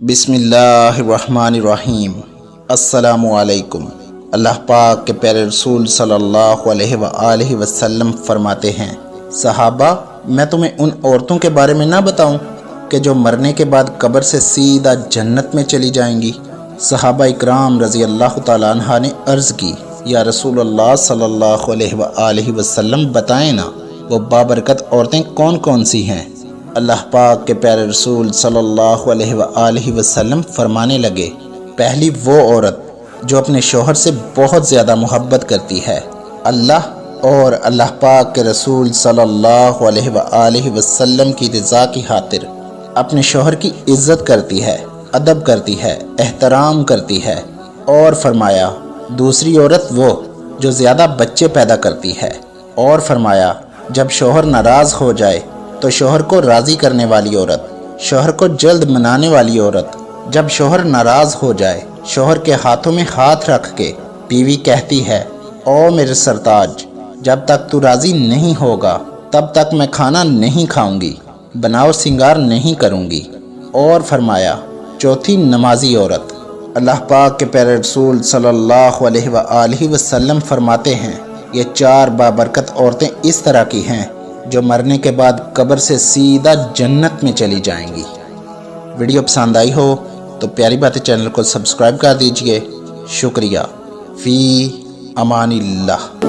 بسم اللہ الرحمن الرحیم۔ السلام علیکم۔ اللہ پاک کے پیارے رسول صلی اللہ علیہ وآلہ وسلم فرماتے ہیں، صحابہ میں تمہیں ان عورتوں کے بارے میں نہ بتاؤں کہ جو مرنے کے بعد قبر سے سیدھا جنت میں چلی جائیں گی؟ صحابہ اکرام رضی اللہ تعالیٰ عنہ نے عرض کی، یا رسول اللہ صلی اللہ علیہ وآلہ وسلم بتائیں نا، وہ بابرکت عورتیں کون کون سی ہیں؟ اللہ پاک کے پیارے رسول صلی اللہ علیہ وآلہ وسلم فرمانے لگے، پہلی وہ عورت جو اپنے شوہر سے بہت زیادہ محبت کرتی ہے، اللہ اور اللہ پاک کے رسول صلی اللہ علیہ وآلہ وسلم کی رضا کی خاطر اپنے شوہر کی عزت کرتی ہے، ادب کرتی ہے، احترام کرتی ہے۔ اور فرمایا دوسری عورت وہ جو زیادہ بچے پیدا کرتی ہے، اور فرمایا جب شوہر ناراض ہو جائے تو شوہر کو راضی کرنے والی عورت، شوہر کو جلد منانے والی عورت۔ جب شوہر ناراض ہو جائے، شوہر کے ہاتھوں میں ہاتھ رکھ کے بیوی کہتی ہے، او میرے سرتاج، جب تک تو راضی نہیں ہوگا تب تک میں کھانا نہیں کھاؤں گی، بناؤ سنگار نہیں کروں گی۔ اور فرمایا چوتھی نمازی عورت۔ اللہ پاک کے پیارے رسول صلی اللہ علیہ وآلہ وسلم فرماتے ہیں، یہ چار بابرکت عورتیں اس طرح کی ہیں جو مرنے کے بعد قبر سے سیدھا جنت میں چلی جائیں گی۔ ویڈیو پسند آئی ہو تو پیاری باتیں چینل کو سبسکرائب کر دیجئے۔ شکریہ۔ فی امان اللہ۔